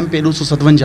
MP 257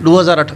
2008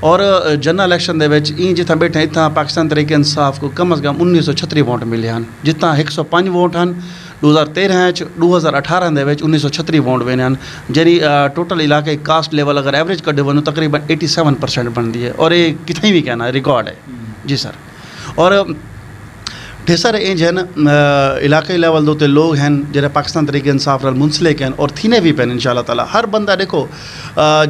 اور general election دے وچ N جتھاں بیٹھے اتھاں پاکستان تحریک انصاف کو کم از کم 1936 ووٹ ملے ہیں، جتھاں 105 ووٹ ہیں 2013 2018 دے وچ 1936 ووٹ وینے ہیں، جی ٹوٹل علاقے کاسٹ لیول اگر ایوریج کڈے ونو تقریباً 87% بنتی ہے، اور یہ کتنے بھی کہنا ریکارڈ ہے جی سر. اور ٹھیسر انج ہیں علاقائی لیول دوتے لوگ ہیں جڑے پاکستان تحریک انصاف نال منسلک ہیں اور تھینے بھی پہن انشاءاللہ تعالیٰ. ہر بندہ دیکھو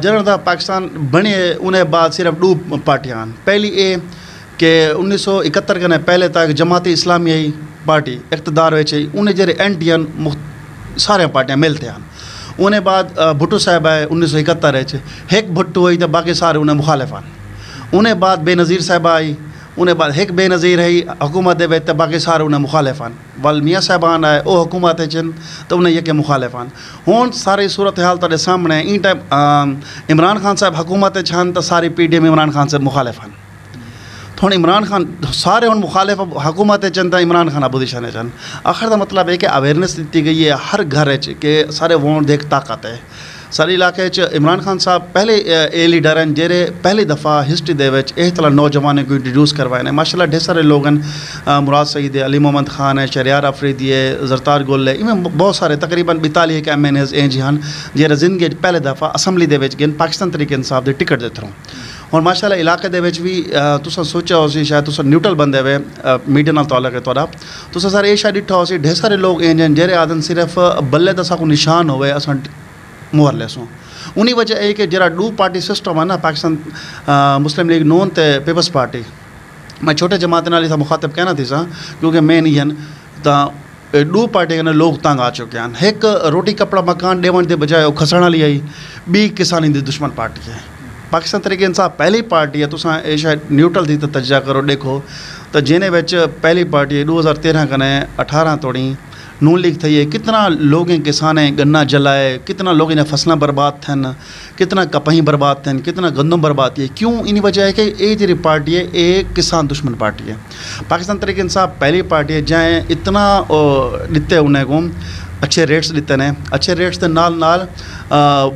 جنہوں دا پاکستان بنے انہیں بعد صرف 2 پارٹیاں، پہلی اے کہ 1971 کے پہلے تک جماعت اسلامی پارٹی اقتدار وچ انہیں جڑے اینٹی ہیں سارے پارٹیاں ملتے ہیں. انہیں بعد بھٹو صاحب آئے 1971 ایک بھٹو ہوئی تو باقی سارے انہیں مخالف ہیں. انہیں بعد بے نظیر صاحب آئی، انہیں بعد ایک بے نظیر ہے حکومت دے تو باقی سارے انہیں مخالف ہیں. وال میاں صاحبان آئے وہ حکومت چن تو انہیں یہ کہ مخالف ہیں. ہوں ساری صورتحال تارے سامنے این ٹائم عمران خان صاحب حکومت چھن تو ساری P D M Imran Khan صاحب مخالف ہیں. تھوڑا عمران خان سارے ہوں مخالف حکومت چن تو عمران خان اپوزیشن چن. آخر دا مطلب ہے کہ اویئرنیس دیتی گئی ہے ہر گھر کہ سارے ووٹ دیکھ طاقت ہے. سارے علاقے عمران خان صاحب پہلے اے لیڈر ہیں جہے پہلی دفعہ ہسٹری دے وچ یہ طرح نوجوانوں کو انٹروڈیوس کروائے ہیں. ماشاء اللہ ڈھیر سارے لوگ ہیں، مراد سعید ہے، علی محمد خان ہے، شہریار افریدی ہے، زرتار گل ہے، ان بہت سارے تقریباً 42 کے MNAs ہیں جی ہاں جہاں زندگی پہلے دفعہ اسمبلی دے وچ گئے پاکستان تحریک انصاف دے ٹکٹ دے تھروں. اور ماشاء اللہ علاقے دے وچ بھی تساں سوچا ہو سی شاید تساں نیوٹرل بندے ہوئے میڈیا نال تعلق ہے تھوڑا تساں سارے یہ شاید ڈٹھا ہو سی ڈھیر سارے لوگ ہیں جہے آدن صرف بلے دا کو نشان ہوئے اساں مہر لے سوں. انہی وجہ ہے کہ جرا 2 پارٹی سسٹم ہے نا پاکستان مسلم لیگ نون تے پیپلز پارٹی. میں چھوٹے جماعت نال تھا مخاطب کہنا تھی سا کیونکہ میں نہیں ہیں تا 2 پارٹی کے لوگ تنگ آ چکے ہیں. ایک روٹی کپڑا مکان ڈیون دے بجائے وہ کھسڑ والی آئی، بی کسانی دی دشمن پارٹی ہے. پاکستان تحریک انصاف پہلی پارٹی ہے تساں یہ شاید نیوٹرل تھی تو تجزیہ کرو دیکھو تو جنہیں وچ پہلی پارٹی 2013 کنے 18 توڑی نون لیگ تھی ہے. کتنا لوگیں کسانیں گنا جلائے، کتنا لوگوں نے فصلیں برباد تھن، کتنا کپہیں برباد تھن، کتنا گندم برباد تھی. کیوں؟ انہی وجہ ہے کہ یہ جی پارٹی ہے یہ کسان دشمن پارٹی ہے. پاکستان تحریک انصاف پہلی پارٹی ہے جائیں اتنا دیتے انہیں کو اچھے ریٹس دیتے ہیں، اچھے ریٹس کے نال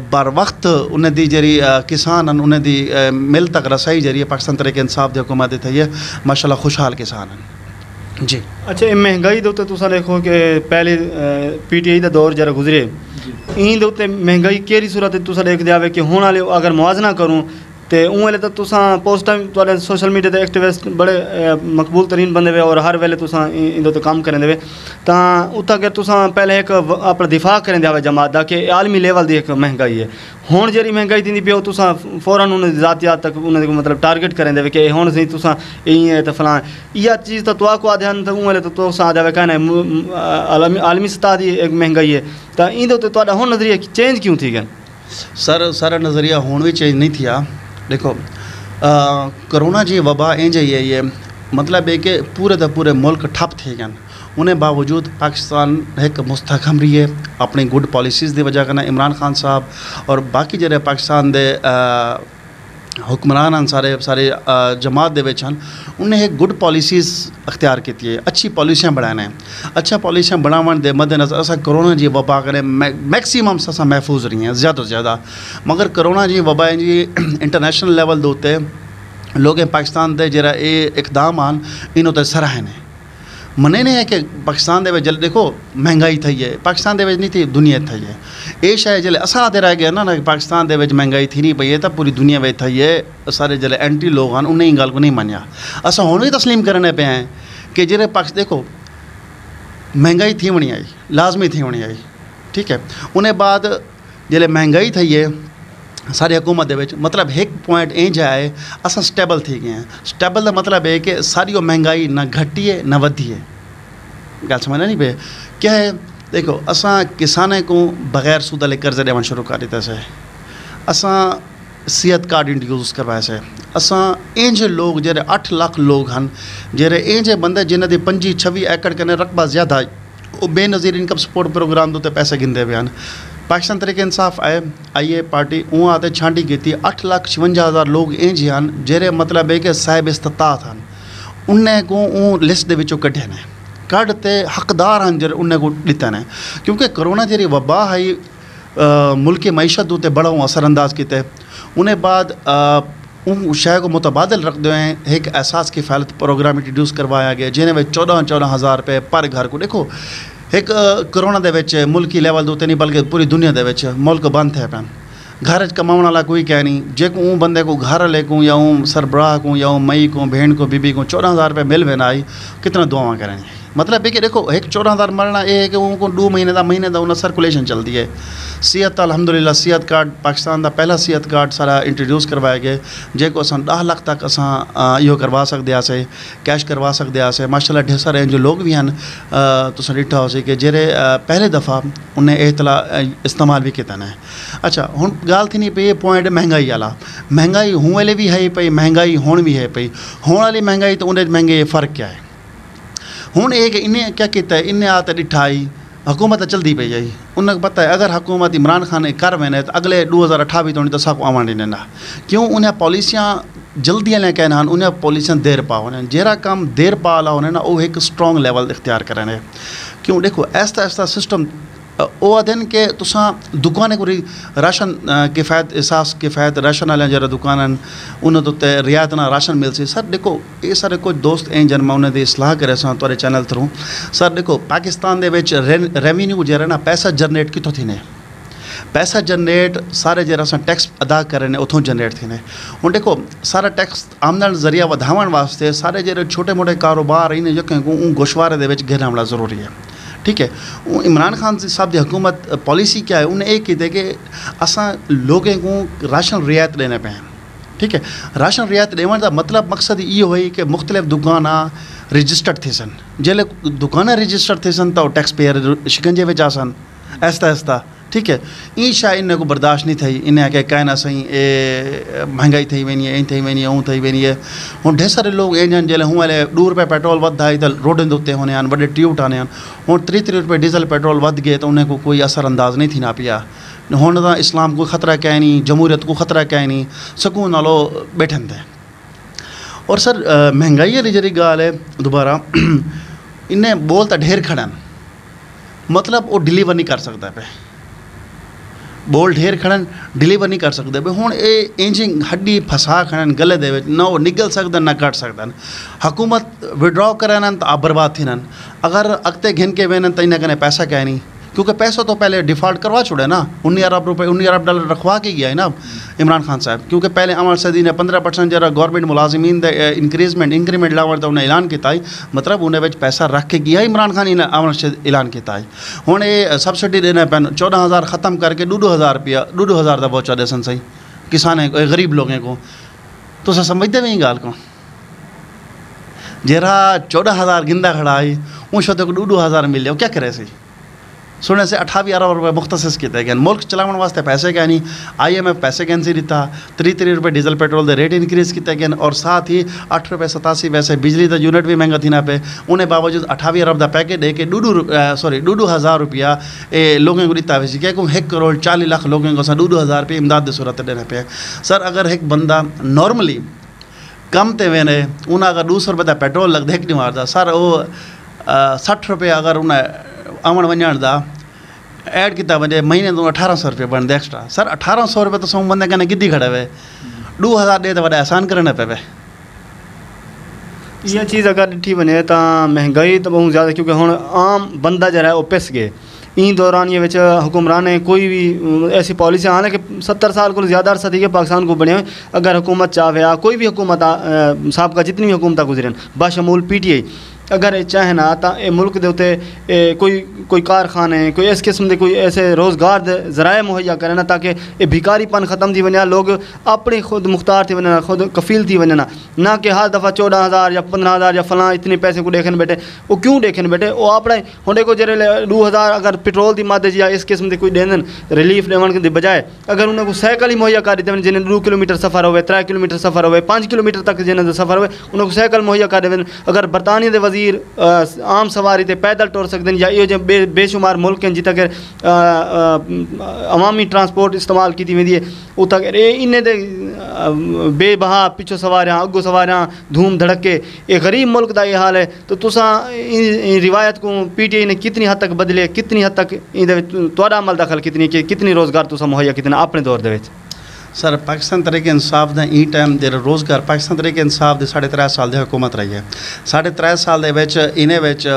بر وقت انہیں دی جری کسان انہیں دی مل تک رسائی جری پاکستان تحریک انصاف دی حکومت تھی ہے. ماشاء اللہ خوشحال کسان ہیں جی. اچھا مہنگائی دے تساں دیکھو کہ پہلے PTI دا دور جرا گزرے این دے مہنگائی کیڑی صورت تساں دیکھ دیا کہ ہون والے اگر موازنہ کروں تو اون ویلے تو تساں پوسٹ ٹائم تھوڑے سوشل میڈیا تے ایکٹیوسٹ بڑے مقبول ترین بندے ہوئے اور ہر ویلے تساں ان دے کام کریں دے تا اتھا کہ تساں پہلے ایک اپنا دفاع کریں دے جماعت دا کہ عالمی لیول دی ایک مہنگائی ہے. ہون جڑی مہنگائی تھی پیو تساں فوراً انہیں ذاتیات تک انہیں مطلب ٹارگیٹ کریں دے کہ ہون سی تساں یہ ہے تو فلاں یہ چیز تو کو آدھے تو اون تو تساں آدھے کہنا ہے عالمی سطح دی ایک مہنگائی ہے. تو ان دے تہاڈا ہون نظریہ چینج کیوں تھی گیا؟ سر سارا نظریہ ہون بھی چینج نہیں تھیا. دیکھو کرونا جی وبا انج ہے یہ مطلب ہے کہ پورے دا پورے ملک ٹھپ تھے گئے. انہیں باوجود پاکستان ایک مستحکم رہی ہے اپنی گڈ پالیسیز دی وجہ کرنا. عمران خان صاحب اور باقی جڑے پاکستان دے حکمران ہیں سارے جماعت دے وچ ہیں انہیں ایک گڈ پالیسیز اختیار کی ہے، اچھی پالیسیاں بنانا ہے. اچھا پالیسیاں بناون دے مد نظر اسا کرونا جی وبا کرے میکسیمم سا محفوظ رہی ہیں زیادہ سے زیادہ. مگر کرونا جی وبا جی انٹرنیشنل لیول دوتے لوگ پاکستان دے جرا یہ اقدام آن انہوں تے سراہنے منے نہیں ہے کہ پاکستان دے وچ جل دیکھو مہنگائی تھی ہے پاکستان دے وچ نہیں تھی دنیا تھی ہے. یہ شاید جلے اساں آتے رہ گیا نا پاکستان دے وچ مہنگائی تھی نہیں پئی ہے تو پوری دنیا وچ تھی ہے. سارے جلے اینٹی لوگ ہیں انہیں گل کو نہیں منیا. اساں ہن بھی تسلیم کرنے پہ ہیں کہ جڑے دیکھو مہنگائی تھی ہونی آئی لازمی تھی ہونی آئی ٹھیک ہے. انہیں بعد جلے مہنگائی تھی ہے ساری حکومت دے وچ مطلب ایک پوائنٹ ایں جائے اساں سٹیبل تھی گئے ہیں. سٹیبل دا مطلب ہے کہ ساری وہ مہنگائی نہ گھٹی ہے نہ ودھی ہے. گل سمجھنا نہیں پہ کیا ہے. دیکھو اساں کسانے کو بغیر سودہ لے قرضے دیون شروع کر دیتے سے. اساں صحت کارڈ انٹروڈیوس کروائے سے. اساں انج لوگ جڑے 8 لاکھ لوگ ہیں جڑے انج بندے جنہیں دی 25-26 ایکڑ کنے رقبہ زیادہ وہ بے نظیر انکم سپورٹ پروگرام دوتے پیسے گندے ہوئے ہیں. پاکستان تحریک انصاف آئیے پارٹی اون آتے چھانٹی کی تھی 8,56,000 لوگ انج ہیں جہرے مطلب ہے کہ صاحب استطاعت ہیں انہیں کو اون لسٹ دے وچوں کڈھے نے کڈتے حقدار ہیں جڑے انہیں کو دیتے ہیں. کیونکہ کرونا جی وبا ہے ملک معیشت دوتے بڑا اثر انداز کیتے. انہیں بعد ان شے کو متبادل رکھتے ہوئے ایک احساس کفالت پروگرام انٹروڈیوس کروایا گیا جنہیں 14,000 روپے پر گھر کو. دیکھو ایک کرونا دے وچ ملکی لیول دے نہیں بلکہ پوری دنیا دے وچ ملک بند ہے پین گھر کماؤن والا کوئی کہہ نہیں جے کو اون بندے کو گھر لے کو یا اون سربراہ کو یا اون مئی کو بہن کو بی کو 14,000 روپے مل وے نہ آئی کتنا دعاواں کریں گے. مطلب ہے کہ دیکھو ایک 14,000 مرنا یہ ہے کہ ان کو 2 مہینے دا انہیں سرکولیشن چلتی ہے. صحت الحمدللہ صحت کارڈ پاکستان دا پہلا صحت کارڈ سارا انٹروڈیوس کروایا گیا جے کو اساں 10 لاکھ تک اساں یہ کروا سکتے آسے کیش کروا سکتے آسے. ماشاءاللہ ڈھیر سارے جو لوگ بھی ہیں تساں ڈٹھا ہو سی کہ جڑے پہلے دفعہ انہیں اطلاع استعمال بھی کیتا ہے. اچھا ہن گال تھی نہیں پئی پوائنٹ مہنگائی والا. مہنگائی ہوں والے بھی ہے پئی مہنگائی ہون بھی ہے پئی. ہون والی مہنگائی تو انہیں مہنگے فرق کیا ہے. ہوں یہ کہ انہیں کیا کیتا ہے انہیں آتا ڈٹھائی حکومت چلتی پی جائی. انہیں پتہ ہے اگر حکومت عمران خان کر وینے تو اگلے 2028 تو ساکھ آوان نہیں دینا. کیوں انہیں پالیسیاں جلدی والے کہنا انہیں پالیسیاں دیر پا ہونے جہاں کام دیر پا والا ہونے نا وہ ایک سٹرانگ لیول اختیار کرنے. کیوں دیکھو ایسا سسٹم وہ دن کہ تساں دکانیں کو راشن کفایت احساس کفایت راشن والے جڑا دکان انہوں تو رعایت نہ راشن مل سی. سر دیکھو یہ سارے کچھ دوست ہیں جن میں انہیں دی اصلاح کرے ساں تھوڑے چینل تھرو. سر دیکھو پاکستان دے وچ ریونیو جڑا نا پیسہ جنریٹ کتوں تھی نے پیسہ جنریٹ سارے جڑا ساں ٹیکس ادا کرنے اتوں جنریٹ تھی نے. ہوں دیکھو سارا ٹیکس آمدن ذریعہ ودھاون واسطے سارے جڑے چھوٹے موٹے کاروبار انہیں یقین کو ان گوشوارے دے وچ گھرنا بڑا ضروری ہے. ٹھیک ہے عمران خان صاحب دی حکومت پالیسی کیا ہے انہیں ایک کہتے کہ اساں لوگوں کو راشن رعایت دینے پہ ہیں. ٹھیک ہے راشن رعایت دینے کا مطلب مقصد یہ ہوئی کہ مختلف دکاناں رجسٹرڈ تھی سن جلے دکانیں رجسٹرڈ تھی سن تو ٹیکس پیئر شکنجے میں آسن ایستا. ٹھیک ہے یہ شاید انہیں کو برداشت نہیں تھی. انہیں کہ کہنا صحیح اے مہنگائی تھی وینی ہے این تھی وینی ہے اون تھی وینی ہے. ہوں ڈھیر سارے لوگ اے جن جلے ہوں والے 2 روپے پیٹرول ود آئی تو روڈن دے ہونے ہیں بڑے ٹیوٹ آنے ہیں. ہوں 30 روپے ڈیزل پیٹرول ود گئے تو انہیں کو کوئی اثر انداز نہیں تھی نہ پیا. ہوں تو اسلام کو خطرہ کہیں نہیں جمہوریت کو خطرہ کہیں نہیں سکون نالو بیٹھے تھے. اور سر مہنگائی والی جی گال ہے دوبارہ انہیں بول تو ڈھیر کھڑن مطلب وہ ڈلیور نہیں کر سکتا پہ بول ڈھیر کھڑن ڈلیور نہیں کر سکتے پہ. ہوں یہ انجنگ ہڈی پھسا کھڑن گلے دے نہ وہ نگل سکتے نہ کٹ سکتے. حکومت وڈرا کرن تو آپ برباد تھی نن اگر اگتے گھن کے وین تو انہیں کہنے پیسہ کہیں نہیں کیونکہ پیسہ تو پہلے ڈیفالٹ کروا چھوڑے نا 19 ارب روپے 19 ارب ڈالر رکھوا کے گیا ہے نا عمران خان صاحب. کیونکہ پہلے عمر صدی نے 15% جرا گورنمنٹ ملازمین دے انکریمنٹ لاور تو انہیں اعلان کیتا ہے مطلب انہیں وچ پیسہ رکھ کے گیا عمران خان نے عمر صدی اعلان کیتا ہے. ہوں یہ سبسڈی دینے پہ 14,000 ختم کر کے 2,000 روپیہ 2,000 کا پہنچا دے سن صحیح کسانیں غریب لوگوں کو. تو سر سمجھتے بھی گال کو جرا 14,000 گندا کھڑا ہے ان شوتے کو 2,000 مل جائے کیا کرے سی سننے سے 28 ارب روپے مختص کیتے گئے. ملک چلاؤن واسطے پیسے کیا نہیں IMF پیسے کینسی دیتا 30 روپے ڈیزل پیٹرول دے ریٹ انکریز کیتے گئے اور ساتھ ہی 8 روپے 87 ویسے بجلی دا یونٹ بھی مہنگا تھی نہ پہ. انہیں باوجود 28 ارب دا پیکٹ دے کے 2,000 روپیہ لوگوں کو دیتا ویسی کہ 1 کروڑ 40 لاکھ لوگوں کو 2,000 روپے امداد دے صورت دینے پہ. سر اگر ایک بندہ نارملی کم تے وینے انہیں اگر 200 روپے دا پیٹرول لگ دے نہیں مارتا سر وہ 60 روپے اگر انہیں آمن ونجان دا ایڈ کیتا وجہ مہینے تو 1,800 روپے بن دے ایکسٹرا. سر 1,800 روپے تو سو بندے کہنے گدی کھڑے ہوئے 2,000 دے تو وڈا احسان کرنے پہ. یہ چیز اگر ڈٹھی بنے تو مہنگائی تو بہت زیادہ کیونکہ ہوں عام بندہ جڑا ہے وہ پس گئے. این دوران یہ وچ حکمران کوئی بھی ایسی پالیسی آنے کہ 70 سال کو زیادہ عرصہ تھی کہ پاکستان کو بنے ہوئے اگر حکومت چاہے کوئی بھی حکومت سابقہ جتنی بھی حکومتیں گزریں باشمول PTI اگر یہ چاہیں نا تو یہ ملک دے اتنے کوئی کارخانے کوئی اس قسم دے کوئی ایسے روزگار دے ذرائع مہیا کریں نا تاکہ یہ بھکاری پن ختم تھی وجہ لوگ اپنی خود مختار تھی وجہ خود کفیل تھی وجہ نہ کہ ہر دفعہ 14,000 یا 15,000 یا فلاں اتنے پیسے کو دیکھنے بیٹھے وہ کیوں دیکھنے بیٹھے وہ اپنے ہونڈے کو جرے 2,000 اگر پٹرول دی مادے یا اس قسم دے کوئی دین ریلیف دیون کے بجائے اگر انہیں کو سائیکل ہی مہیا کر دیتے جنہیں 2 کلومیٹر سفر ہوئے 3 کلومیٹر سفر ہوئے 5 کلومیٹر تک جنہیں سفر ہوئے انہیں کو سائیکل مہیا کر دیتے. اگر برطانیہ دے وزیر عام سواری تے پیدل ٹور سکتے ہیں یا یہ بے شمار ملک ہیں جتنا کہ عوامی ٹرانسپورٹ استعمال کی ویندی ہے وہ تک انہیں دے بے بہا پچھو سواریاں اگو سواریاں دھوم دھڑکے ایک غریب ملک دا یہ حال ہے. تو تساں روایت کو PTI نے کتنی حد تک بدلے کتنی حد تک تھوڑا عمل دخل کتنی روزگار تساں مہیا کتنا اپنے دور دے وچ. سر پاکستان تحریک انصاف دا ای ٹائم جڑا روزگار پاکستان تحریک انصاف دے 3.5 سال دی حکومت رہی ہے 3.5 سال دے وچ انہیں وچ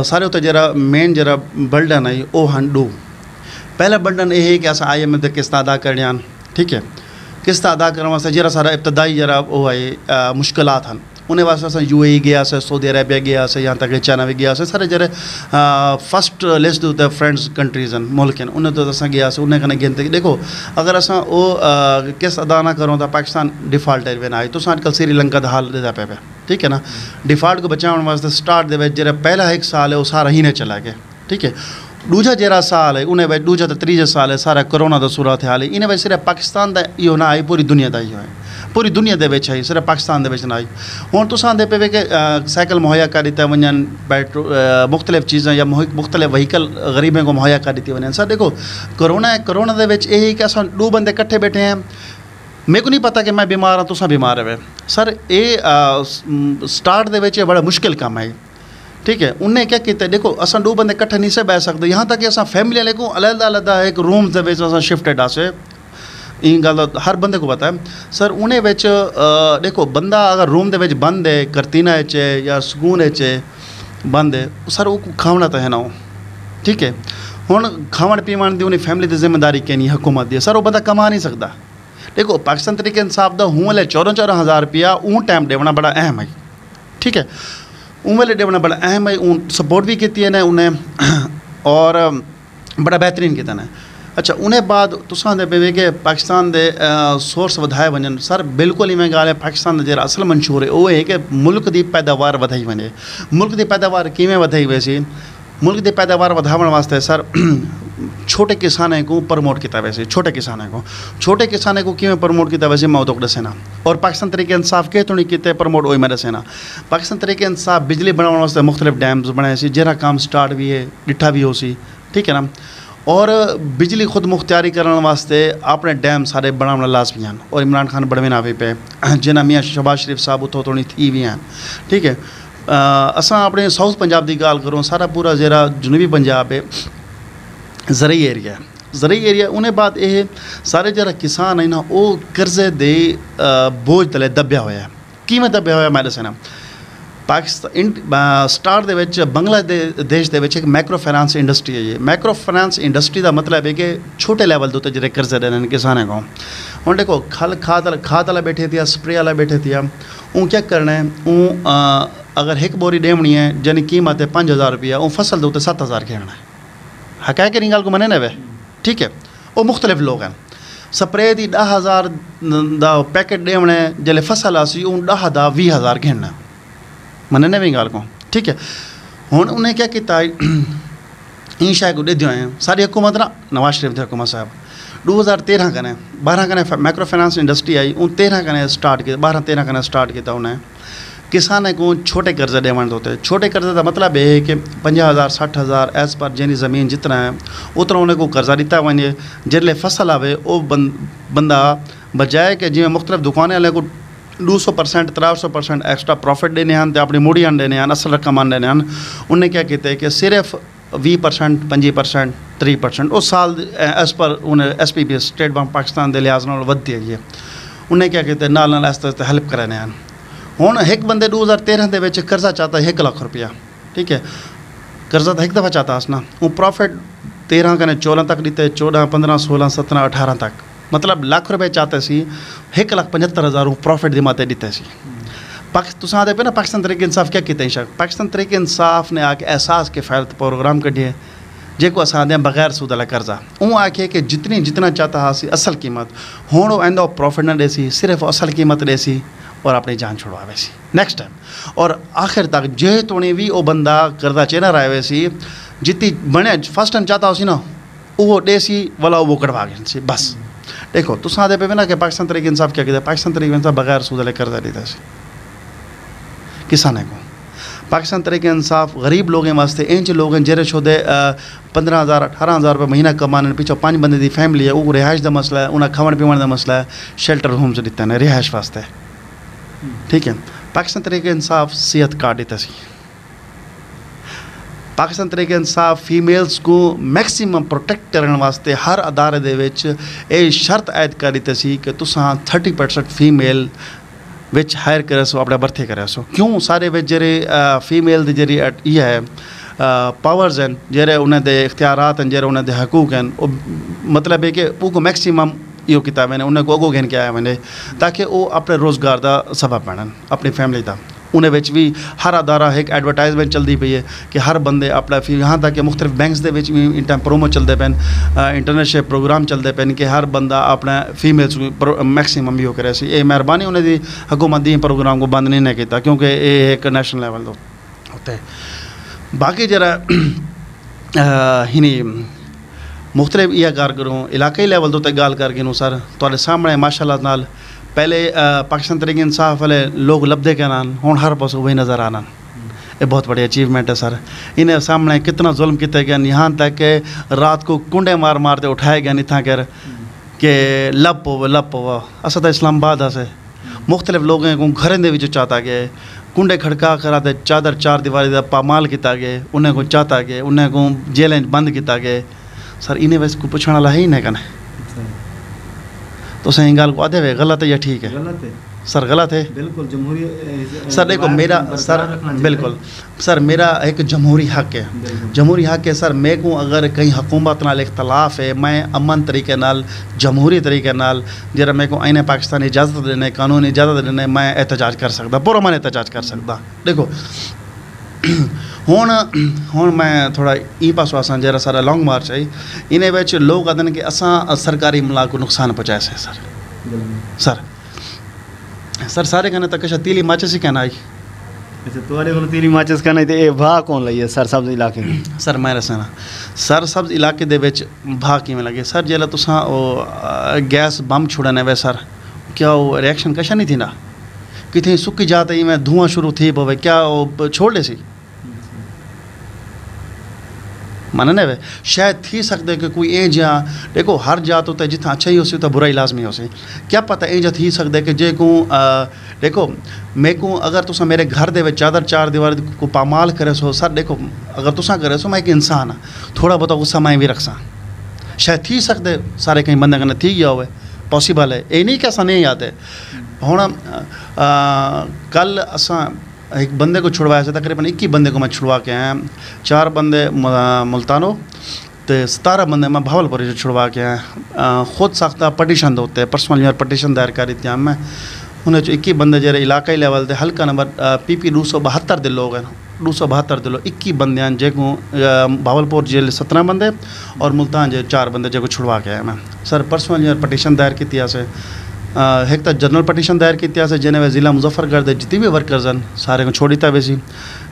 سارے اتنے جڑا مین جڑا برڈن ہے وہ ہنڈو پہلا برڈن یہ ہے کہ اصل آئی ایم ایف قسط ادا کرنے ہیں ٹھیک ہے قسط ادا کرنے واسطے جڑا سارا ابتدائی جڑا وہ ہے مشکلات ہیں انہیں واسطے اصل یو اے ای گیا سے سعودی عربیہ گیا سے یہاں تک چائنا بھی گیا سے سارے جڑے فرسٹ لسٹ ہوتے ہیں فرینڈز کنٹریز ہیں ملک ہیں انہیں تو اصل گیا سے انہیں کہنے گنتے دیکھو اگر اصل وہ قسط ادا نہ کروں تو پاکستان ڈیفالٹ ہے آئی تو آج کل سری لنکا دا حال دے پہ ٹھیک ہے نا ڈیفالٹ کو بچاؤ واسطے سٹارٹ دے جڑا پہلا 1 سال ہے وہ سارا ہی نے چلا گیا ٹھیک ہے دوجا جڑا سال ہے انہیں دوجا تو تیجا سال ہے سارا کرونا دا صورت حال ہے انہیں صرف پاکستان دا یہ نہ آئی پوری دنیا دا ہی ہے پوری دنیا دے وچ ہے صرف پاکستان دے وچ نہ آئی ہوں تو دے پہ کہ سائیکل مہیا کر دیتا ون مختلف چیزیں یا مختلف وہیکل غریبیں کو مہیا کر دیتی ون سر دیکھو کرونا دے وچ یہی کہ اصل 2 بندے کٹھے بیٹھے ہیں میرے کو نہیں پتا کہ میں بیمار ہوں تو بیمار ہے سر یہ سٹارٹ دے وچ بڑا مشکل کام ہے ٹھیک ہے انہیں کیا کیتے دیکھو اصل 2 بندے کٹھے نہیں سے بہ سکتے یہاں تک کہ اصل فیملی والے کو علیحدہ علیحدہ ایک رومز دے وچ اصل شفٹڈ آسے یہ گل ہر بندے کو پتا ہے سر انہیں وچ دیکھو بندہ اگر روم دے وچ بند ہے کرتینا ہے یا سکون ہے بند ہے سر وہ کھاونا تو ہے نا ٹھیک ہے ہوں کھاون پیون دی انہیں فیملی دی ذمہ داری کہنی حکومت دی سر وہ بندہ کما نہیں سکتا دیکھو پاکستان تحریک انصاف دا ہوں والے 14,000 روپیہ اون ٹائم دیونا بڑا اہم ہے ٹھیک ہے اون والے دیونا بڑا اہم ہے اون سپورٹ بھی کیتی ہے نا انہیں اور بڑا بہترین کیتا نا اچھا انہیں بعد تساں دے پہ کہ پاکستان دے سورس ودھائے ونجن سر بالکل ہی میں گال ہے پاکستان دا جڑا اصل منشور ہے وہ ہے کہ ملک دی پیداوار ودھائی ونجے ملک دی پیداوار کیویں ودھائی ویسی ملک دی پیداوار ودھاون واسطے سر چھوٹے کسانیں کو پروموٹ کیتا ویسے چھوٹے کسانیں کو کیویں پروموٹ کیتا ویسے میں تو دسے نا اور پاکستان تحریک انصاف کے تو نہیں کیتے پروموٹ وہی میں دسے نا پاکستان تحریک انصاف بجلی بناؤ واسطے مختلف ڈیمز بنائے سی جہاں کام سٹارٹ بھی ہے ڈٹھا بھی ہو سی ٹھیک ہے نا اور بجلی خود مختاری کرنے واسطے اپنے ڈیم سارے بنانا لازمی ہیں اور عمران خان بڑوے بھی پہ جنہیں میاں شہباز شریف صاحب اتوں تھوڑی تھی بھی ہیں ٹھیک ہے اساں اپنے ساؤتھ پنجاب دی گال کروں سارا پورا جڑا جنوبی پنجاب ہے زرعی ایریا انہیں بعد یہ سارے جڑا کسان ہے نا وہ قرضے دے بوجھ تلے دبیا ہوا ہے کیویں دبیا ہوا میں دسنا پاکستان سٹارٹ دے وچ بنگلہ دیش دے وچ ایک مائکرو فائنانس انڈسٹری ہے یہ مائکرو فائنانس انڈسٹری دا مطلب ہے کہ چھوٹے لیول دے جڑے قرضے دینے کسانیں کو ہوں دیکھو کھاد والا بیٹھے تھیا سپرے والا بیٹھے تھیا اون کیا کرنا ہے اون اگر ایک بوری ڈیمنی ہے جن قیمت ہے 5,000 روپیہ اون فصل دے 7,000 کھیلنا ہے حقائق نہیں گل کو منے وے ٹھیک ہے وہ مختلف لوگ ہیں سپرے دی 10,000 دا پیکٹ ڈیونا ہے جلے فصل آسی اون 10 دا 20,000 گھننا مننے بھی گل کو ٹھیک ہے ہوں انہیں کیا کیتا این شاید کو دے دیو ہیں ساری حکومت نا نواز شریف دی حکومت صاحب 2013 کنے 12 کنے مائکرو فائنانس انڈسٹری آئی ان 13 کنے سٹارٹ کیا 12-13 کنے سٹارٹ کیتا انہیں کسانیں کو چھوٹے قرضے ڈیمانڈ ہوتے ہیں چھوٹے قرضے کا مطلب یہ ہے کہ 50,000-60,000 ایز پر جنی زمین جتنا ہے اتنا انہیں کو قرضہ دیتا ونجے جلے فصل آوے وہ بندہ بجائے کہ جی مختلف دکانیں والے کو 200% 300% ایکسٹرا پروفٹ دینے ہیں اپنی موڑیاں دینے ہیں اصل رقم دینے ہیں انہیں کیا کہتے ہیں کہ صرف 20% 25% 3% اس سال ایز پر انہیں S P B state bank Pakistan دے لحاظ نال ودھی ہے انہیں کیا کہتے ہیں نال آہستہ ہیلپ کرانے ہیں ہوں ایک بندے 2013 دے وچ قرضہ چاہتا ہے 1 لاکھ روپیہ ٹھیک ہے قرضہ تو ایک دفعہ چاہتا اس نا وہ پروفٹ 13 کنے 14 تک دیتے 14 15 16 17 18 تک مطلب لاکھ روپے چاہتے سی 1,75,000 پروفٹ دی ماتے دیتے سی تساں دے پہ نا پاکستان تحریک انصاف کیا کیتے ہیں پاکستان تحریک انصاف نے آ کے احساس کے فیلت پروگرام کڈھے جے کو اساں دیں بغیر سود والا قرضہ اون آکھے کہ جتنا چاہتا ہا سی اصل قیمت ہوں وہ آئندہ پروفٹ نہ دے سی صرف اصل قیمت دے سی اور اپنی جان چھڑواوے سی نیکسٹ ٹائم اور آخر تک جے توڑی بھی وہ بندہ قرضہ چینا رہے سی جتنی بنے فرسٹ ٹائم چاہتا ہو سی نا وہ دے سی والا وہ کڑوا گئے سی بس دیکھو تو دے پہ نا کہ پاکستان تحریک انصاف کیا کہتے ہیں پاکستان تحریک انصاف بغیر سود والے قرضہ دیتا سی کسانے کو پاکستان تحریک انصاف غریب لوگ ہیں واسطے انچ لوگ ہیں جہرے چھوڑے 15,000 18,000 روپے مہینہ کمانے پیچھے 5 بندے دی فیملی ہے وہ رہائش دا مسئلہ ہے انہیں کھاون پیون دا مسئلہ ہے شیلٹر ہومز دیتے ہیں رہائش واسطے ٹھیک ہے پاکستان تحریک انصاف صحت کارڈ دیتا سی پاکستان تحریک انصاف فیمیلز کو میکسیمم پروٹیکٹ کرنے واسطے ہر ادارے دے وچ اے شرط عائد کری سی کہ تساں 30% فیمیل وچ ہائر کرے سو اپنے برتھے کرے سو. کیوں سارے وچ جڑے فیمیل دی جڑی یہ ہے پاورز ہیں جڑے انہیں دے اختیارات ہیں جڑے انہیں دے حقوق ہیں مطلب ہے کہ وہ کو میکسیمم یہ کتاب نے انہیں کو اگو گھن کے آیا میں نے تاکہ وہ اپنے روزگار دا سبب بنن اپنی فیملی دا. انہیں وچ بھی ہر ادارہ ایک ایڈورٹائزمنٹ چلتی پئی ہے کہ ہر بندے اپنا یہاں تک کہ مختلف بینکس دے وچ بھی ان ٹائم پرومو چلتے پین انٹرنشپ پروگرام چلتے پین کہ ہر بندہ اپنا فیمیلس میکسیمم بھی ہو کرے سی. یہ مہربانی انہیں دی حکومت دی پروگرام کو بند نہیں کیتا کیونکہ یہ ایک نیشنل لیول ہوتا ہے. باقی جرا ہی مختلف یہ کار کروں علاقائی لیول تو گال کر کے سر تھوڑے سامنے ماشاء اللہ نال پہلے پاکستان تحریک انصاف والے لوگ لبدے کے نان ہوں ہر پاس وہی نظر آنا. یہ بہت بڑی اچیومنٹ ہے سر. انہیں سامنے کتنا ظلم کیتے گئے یہاں تک کہ رات کو کنڈے مار مارتے اٹھائے گئے اتنا کر کہ لب پو اصل اسلام آباد سے مختلف لوگوں کو گھریں دے وچ چاہتا گئے کنڈے کھڑکا کراتے چادر 4 دیواری دا پامال کیتا گئے انہیں کو چاہتا گئے انہیں کو جیلیں بند کیتا گئے. سر انہیں ویسے کو پوچھنے والا ہے ہی نہیں کہنا تو صحیح گال کو آدھے ہوئے غلط ہے یا ٹھیک ہے؟ غلط ہے سر. غلط ہے بالکل. جمہوری سر دیکھو میرا سر بالکل سر میرا ایک جمہوری حق ہے. جمہوری حق ہے سر. میں کو اگر کہیں حکومت نال اختلاف ہے میں امن طریقے نال جمہوری طریقے نال جرا میں کو آئین پاکستان اجازت دینے قانون اجازت دینے میں احتجاج کر سکتا پرامن احتجاج کر سکتا. دیکھو ہوں میں تھوڑا ای پاسو آسان جرا سارا لانگ مارچ آئی انہیں ویچ لوگ آدھن کہ اساں سرکاری ملا کو نقصان پہنچائے سے سر سارے کہنے تک تیلی ماچس ہی کہنا آئی. اچھا تھوڑے کو تیلی ماچس کہنا تے بھا کون لئی ہے سر سبز علاقے میں؟ سر میں رسنا سر سبز علاقے دے وچ بھا کیویں لگے سر جیلا تساں گیس بم چھڑنے وے سر کیا وہ ریئیکشن کشا نہیں تھی نا کتنی سکی جاتے ہی میں دھواں شروع تھی پوے کیا وہ چھوڑ لے سی مننے وے شاید تھی سکتے کہ کوئی اے جا دیکھو ہر جات ہوتا ہے جتنا اچھا ہی ہو سی تو برائی لازمی ہو سی. کیا پتہ اے جا تھی سکتے کہ جے کو دیکھو میں کو اگر تساں میرے گھر دے وچ چادر 4 دیوار کو پامال کرے سو سر دیکھو اگر تساں کرے سو میں ایک انسان ہاں تھوڑا بہت غصہ میں بھی رکھساں شاید تھی سکتے سارے کہیں بندے کرنے تھی گیا ہوئے پاسبل ہے. یہ نہیں کہ ایسا نہیں یاد ہے. ہوں کل اساں ایک بندے کو چھڑوایا سے تقریباً 21 بندے کو میں چھڑوا کے آیا 4 بندے ملتانو تو 17 بندے میں بھاولپور سے چھڑوا کے آیا. خود ساختہ پٹیشن ہوتے ہیں پرسنل پٹیشن دائر کری تھی میں انہیں 21 بندے جڑے علاقائی لیول دے حلقہ نمبر PP 272 دے لوگ ہیں 272 دے لوگ 21 بندے ہیں جے کو بھاولپور جیل 17 بندے اور ملتان جے 4 بندے جے کو چھڑوا کے آیا میں. سر پرسنل پٹیشن دائر کی تھی سے ایک تو جنرل پٹیشن دائر کی سے جنہیں ضلع مظفر گڑھ دے جتنی بھی ورکرز ہیں سارے کو چھوڑی تھا ویسی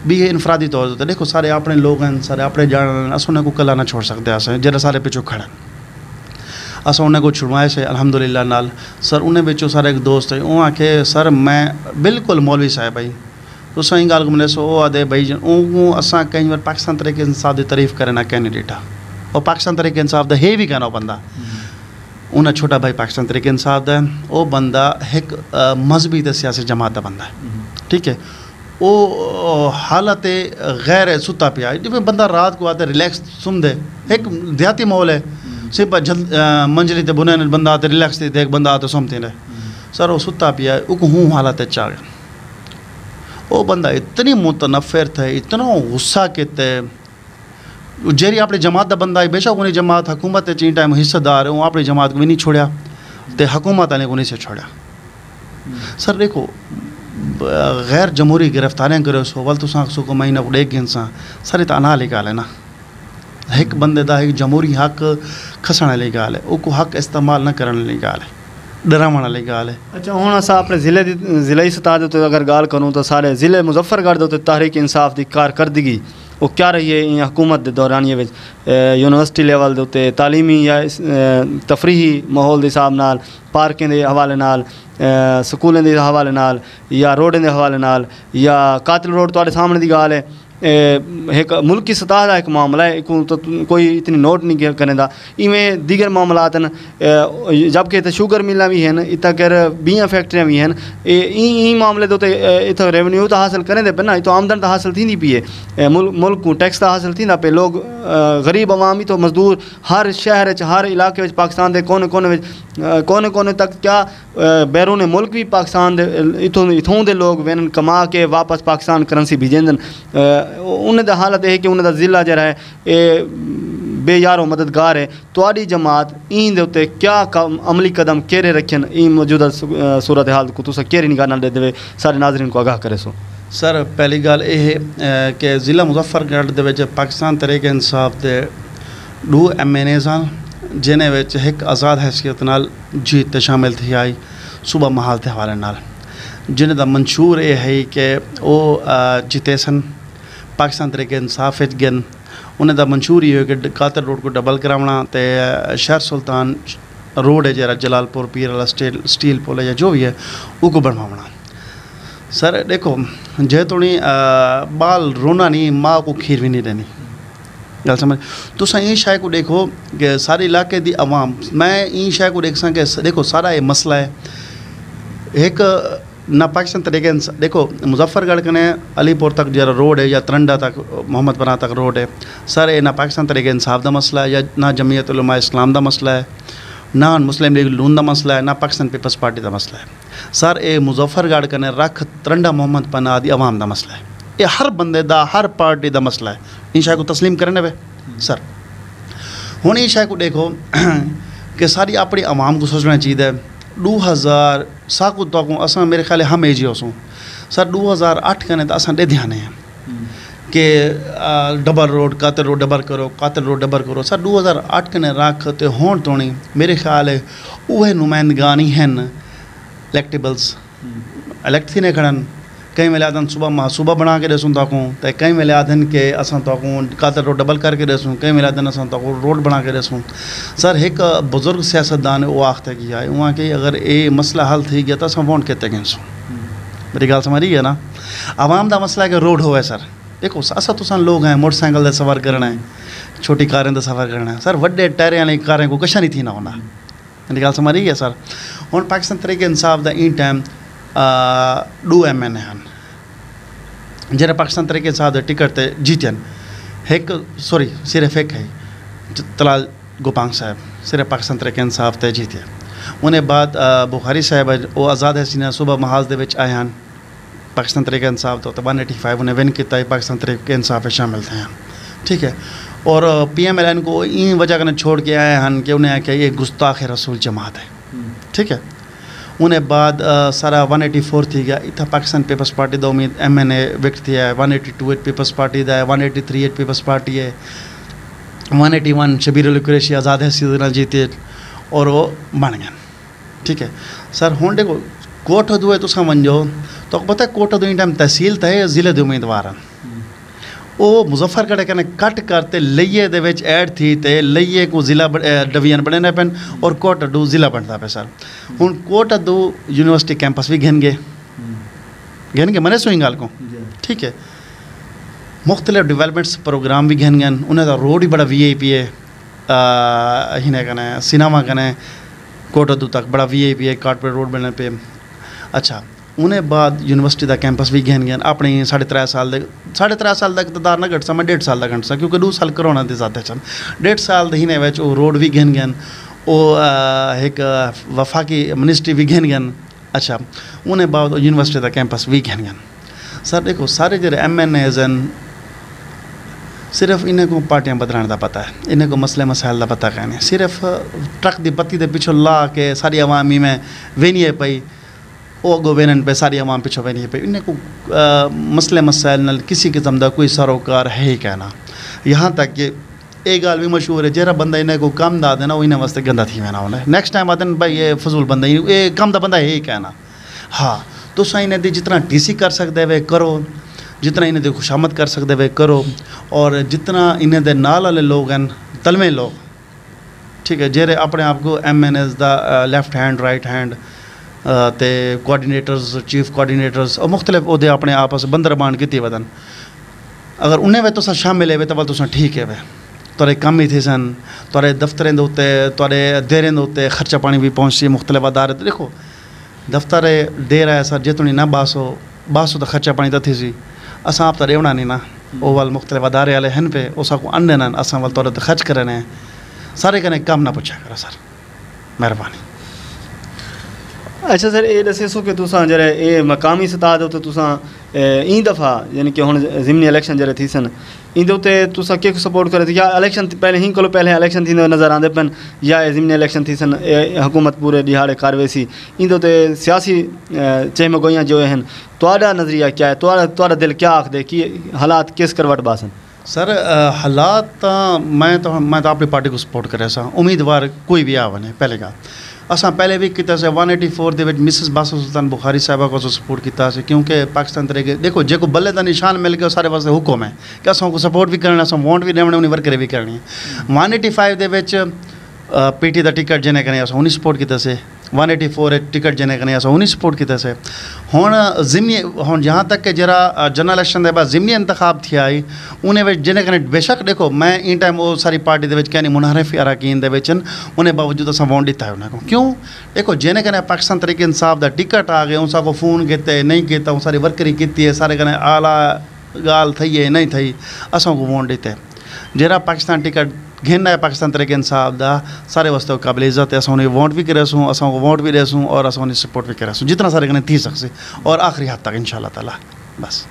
بھی انفرادی طور سے دیکھو سارے اپنے لوگ ہیں سارے اپنے جان اس انہیں کو کلا نہ چھوڑ سکتے ہیں جرا سارے پچھو کھڑے اصل انہیں کو چھڑوائے سے الحمدللہ نال سر انہیں بچوں سارے ایک دوست ہیں وہ آکھے سر میں بالکل مولوی صاحب بھائی تو صحیح گال کو ملے سو وہ آدھے بھائی وہ اساں کہیں بار پاکستان تحریک انصاف دی تعریف کرنا کینڈیڈیٹ اور پاکستان تحریک انصاف دا ہے بھی کہنا بندہ انہیں چھوٹا بھائی پاکستان تحریک انصاف دا وہ بندہ ایک مذہبی تے سیاسی جماعت دا بندہ ہے ٹھیک ہے. وہ حالت غیر ستا پیا جب بندہ رات کو آتے ریلیکس سن دے ایک دیہاتی ماحول ہے صرف منجلی تے بنے بندہ آتے ریلیکس تھی ایک بندہ آتے سمتے رہے سر وہ ستا پیا ہے وہ ہوں حالت چاہ گیا وہ بندہ اتنی متنفر تھے اتنا غصہ کہتے جیری اپنی جماعت دا بندہ ہے بے شک انہیں جماعت حکومت چین ٹائم حصہ دار ہے وہ اپنی جماعت کو بھی نہیں چھوڑیا تے حکومت آنے کو نہیں سے چھوڑیا. سر دیکھو غیر جمہوری گرفتاریاں کرے سو ول تو سو کو مہینہ کو ایک انسان سر ات انا لے گال ہے نا ایک بندے دا ایک جمہوری حق کھسنے لے گال ہے وہ کو حق استعمال نہ کرنے لے گال ہے ڈراونا لے گال ہے. اچھا ہوں اصا اپنے ضلعی سطح دے اگر گال کروں تو سارے ضلع مظفر گڑھ دے تحریک انصاف دی کارکردگی وہ کیا رہی ہے حکومت دے دورانیے یونیورسٹی لیول دے اتنے تعلیمی یا تفریحی ماحول دے حساب نال پارکیں دے حوالے نال سکولیں دے حوالے نال یا روڈیں دے حوالے نال یا قاتل روڈ تواڈے سامنے دی گال ہے ایک ملکی سطح کا ایک معاملہ ہے، تو کوئی اتنی نوٹ نہیں کریں دا ایویں دیگر معاملات ہیں، جبکہ تے شوگر ملاں بھی ہیں، اتنا کر بیاں فیکٹریاں بھی ہیں، این معاملے تو اتنا ریونیو تو حاصل کریں دے پہ نا، تو آمدن تو حاصل تھی نہیں پیے، ملک کو ٹیکس تو حاصل تھی نہ پہ، لوگ غریب عوامی تو مزدور ہر شہر ہر علاقے پاکستان دے کونے تک کیا بیرون ملک بھی پاکستان دے اتھوں دے لوگ وین کما کے واپس پاکستان کرنسی بھیجیں دن، انہیں دا حالت ہے کہ انہیں دا ضلع جڑا ہے اے بے یار و مددگار ہے۔ تواڈی جماعت این دے اوتے کیا عملی قدم کیرے رکھن، این موجودہ صورتحال کو تساں کیری نگاہ نال دے دے سارے ناظرین کو آگاہ کرے سو؟ سر پہلی گل یہ ہے کہ ضلع مظفر گڑھ دے وچ پاکستان تحریک انصاف دے 2 MNAs ہیں، جنہیں وچ ایک آزاد حیثیت نال جیت شامل تھی آئی صوبہ محال کے حوالے نال، جنہیں دا منشور یہ ہے کہ وہ جیتے سن پاکستان تحریک انصاف گن، انہیں دا منشور یہ ہے کہ قاتل روڈ کو ڈبل کراونا تے شہر سلطان روڈ ہے جرا جلال پور پیر والا سٹیل پول ہے یا جو بھی ہے وہ کو بنوانا۔ سر دیکھو جے تو نہیں بال رونا نہیں، ماں کو کھیر بھی نہیں دینی، گل سمجھ تو یہ شے کو دیکھو کہ سارے علاقے دی عوام، میں این شے کو دیکھ ساں کہ دیکھو سارا یہ مسئلہ ہے ایک نہ پاکستان تحریک انصاف، دیکھو مظفر گڑھ کنے علی پور تک جرا روڈ ہے یا ترنڈا تک محمد پناہ تک روڈ ہے، سر یہ نہ پاکستان تحریک انصاف دا مسئلہ ہے یا نہ جمعیت علماء اسلام دا مسئلہ ہے، نہ مسلم لیگ نون دا مسئلہ ہے، نہ پاکستان پیپلز پارٹی دا مسئلہ ہے، سر یہ مظفر گڑھ کنے رکھ ترنڈا محمد پناہ دی عوام دا مسئلہ ہے، یہ ہر بندے دا ہر پارٹی دا مسئلہ ہے، ان شاء کو تسلیم کرنے وے سر۔ ہوں یہ شاء کو دیکھو کہ ساری اپنی عوام کو سوچنا چاہیے 2000 ساکو تو اصل میرے خیال ہم ایجی ہو سوں سر 2008 کنے تو اصل دے دھیانے ہیں کہ ڈبل روڈ قاتل روڈ ڈبل کرو، قاتل روڈ ڈبل کرو، سر 2008 کنے رکھتے ہون تو نہیں میرے خیال ہے وہ نمائندگانی ہیں الیکٹیبلز الیکٹ تھی نے کھڑن، کئی ویلے آدھن صوبہ بنا کے دسوں تاکوں، تو کئی ویلے آدھن کہ اساں تاکوں قاتل روڈ ڈبل کر کے دسوں، کئی ویلے آدھن اساں تاکوں روڈ بنا کے دسوں۔ سر ایک بزرگ سیاستدان وہ آختے کیا ہے وہاں کہ اگر یہ مسئلہ حل تھی گیا تو اساں ووٹ کہتے گئے سوں، میری گل سمجھ رہی ہے نا؟ عوام دا مسئلہ ہے کہ روڈ ہوئے سر، دیکھو اساں تو لوگ ہیں موٹر سائیکل دے سفر کرنا ہے، چھوٹی کاریں دے سفر کرنا ہے، سر وڈے ٹائریں والی کاریں کو کچھ نہیں تھی نہ ہونا، میری گل سمجھ رہی ہے سر؟ ہوں پاکستان تحریک انصاف دا این ٹائم 2 MNA ہیں جنہیں پاکستان تحریک انصاف دے ٹکٹ تے جیتن، ایک سوری صرف ایک ہے طلال گوپانگ صاحب صرف پاکستان تحریک انصاف تے جیتے، انہیں بعد بخاری صاحب وہ آزاد حسینہ صوبہ محاذ دے وچ آئے ہیں پاکستان تحریک انصاف تو 185 انہیں ون کیتا ہے پاکستان تحریک انصاف شامل تھے ہیں، ٹھیک ہے، اور PMLN کو این وجہ کرنے چھوڑ کے آئے ہیں کہ انہیں کہ یہ گستاخ رسول جماعت ہے، ٹھیک ہے، انہیں بعد سارا 184 تھی گیا اتنا پاکستان پیپلز پارٹی دا امید MNA وکٹ تھی ہے، 182 پیپلز پارٹی دا ہے، 183 پیپلز پارٹی ہے، 181 شبیر علی قریشی آزاد حیثیت نال جیتے اور وہ بن گئے، ٹھیک ہے سر۔ ہوں دیکھو کوٹ ادو ہے تو سمجھو تو پتہ ہے کوٹ ادو ان ٹائم تحصیل تھے ضلع دے امیدوار ہیں، وہ مظفر گڑھ کنے کٹ کرتے لئیے دے وچ ایڈ تھی تے لئیے کو ضلع ڈویژن بنے پن اور کوٹ اڈو ضلع بنتا پہ سر۔ ہوں کوٹ ادو یونیورسٹی کیمپس بھی گھن گے منے سوئیں گال کو، ٹھیک ہے، مختلف ڈیولپمنٹس پروگرام بھی گھن گن، انہیں دا روڈ ہی بڑا VIP ہے، ہنے کنے سینما کنے کوٹ ادو تک بڑا VIP ہے کارپوریٹ روڈ بننے پہ، اچھا انہیں بعد یونیورسٹی دا کیمپس بھی گھن گن اپنی 3.5 سال دا اقتدار نہ گھٹ سا میں 1.5 سال دا گھنٹ سا کیونکہ 2 سال کرونا دے زیادہ چل 1.5 سال دہینے ویچ وہ روڈ بھی گھن گن وہ ایک وفاقی منسٹری بھی گھن گن، اچھا انہیں بعد یونیورسٹی دا کیمپس بھی گھن گن۔ سر دیکھو سارے جڑے MNAs ہیں صرف انہیں کو پارٹیاں بدلنے دا پتہ ہے، انہیں کو مسئلے مسائل دا پتہ کہنے، صرف ٹرک دی پتی دے پیچھو لا کے ساری عوامی میں وینیے پئی وہ گو وینن پہ ساری عوام پیچھو وینیے پہ، انہیں کو مسئلے مسائل نال کسی قسم دا کوئی سروکار ہے ہی کہنا، یہاں تک کہ ایک گال بھی مشہور ہے جہاں بندہ انہیں کو کم دا دینا وہ انہیں واسطے گندہ تھی وینا ہونا ہے، نیکسٹ ٹائم آتے ہیں بھائی یہ فضول بندہ یہ کم دا بندہ ہے ہی کہنا، ہاں تو سا انہیں دی جتنا TC کر سکتے ہوئے کرو، جتنا انہیں دے خوشامد کر سکتے ہوئے کرو، اور جتنا انہیں دے نال والے لوگ ہیں تلویں لوگ، ٹھیک ہے، جہرے اپنے آپ کو MNAs the left hand right hand تے کوآرڈینیٹرز چیف کوآرڈینیٹرز اور مختلف عہدے اپنے آپس بندربان کیتی ودن، اگر انہیں وے تو شامل ہے تو بل تو ٹھیک ہے وے تھوڑے کم ہی تھے سن تھوڑے دفتریں دے تھوڑے دیریں دے خرچہ پانی بھی پہنچی مختلف ادارے تو دیکھو دفتر دیر ہے سر جتنی نہ باسو تو خرچہ پانی تو تھی سی اساں آپ تو ریونا نہیں نا وہ وال مختلف ادارے والے ہیں پہ اس کو انڈے نا اساں وال تو خرچ کرنے ہیں سارے کنے کام نہ پوچھا کرو سر مہربانی. اچھا سر یہ دسے سو کہ تساں جڑے یہ مقامی سطح دے تے تساں این دفعہ یعنی کہ ہن ضمنی الیکشن جڑے تھی سن ان دے تے تساں کی سپورٹ کرے یا الیکشن پہلے ہی کولو پہلے الیکشن تھی نظر آندے پن یا ضمنی الیکشن تھی سن حکومت پورے دیہاڑے کاروے سی ان دے تے سیاسی چہم گوئیاں جو ہیں تہاڈا نظریہ کیا ہے تہاڈا دل کیا آکھدے کہ حالات کس کروٹ باسن؟ سر حالات میں تو اپنی پارٹی کو سپورٹ کرے سا امیدوار کوئی بھی آونے پہلے کا اساں پہلے بھی کیتا سے 184 دے وچ مسز باسو سلطان بخاری صاحبہ کو سپورٹ کیتا سے کیونکہ پاکستان طریقے دیکھو جے کو بلے دا نشان مل گیا سارے واسطے حکم ہے کہ اساں کو سپورٹ بھی کرنا اساں ووٹ بھی دیونے انہیں ورکرے بھی کرنی ہے. 185 دے وچ پی ٹی دا ٹکٹ جنے کرنے اساں انہیں سپورٹ کیتا سے 184 ٹکٹ جنے کرنے اساں انہیں سپورٹ کیتا سے ہن ضمنی ہن جہاں تک کہ جرا جنرل الیکشن دے بعد ضمنی انتخاب تھی آئی انہیں وچ جنے کرنے بے شک دیکھو میں ان ٹائم وہ ساری پارٹی دے وچ کہنی منحرف اراکین دے وچ انہیں باوجود اساں ووٹ دیتا ہے انہیں کو کیوں دیکھو جنے کرنے پاکستان تحریک انصاف دا ٹکٹ آ گیا ان کو فون کیتے نہیں کیتا وہ ساری ورکری کیتی ہے سارے کرنے اعلیٰ گال تھی ہے نہیں تھی اساں کو ووٹ دیتے جرا پاکستان ٹکٹ گھننا ہے پاکستان تحریک انصاف دا سارے واسطے قابل عزت ہے اساں انہیں ووٹ بھی کرے سوں اساں کو ووٹ بھی دے سوں اور اساں انہیں سپورٹ بھی کرے سوں جتنا سارے کنے تھی سکتے اور آخری حد تک انشاءاللہ تعالی بس.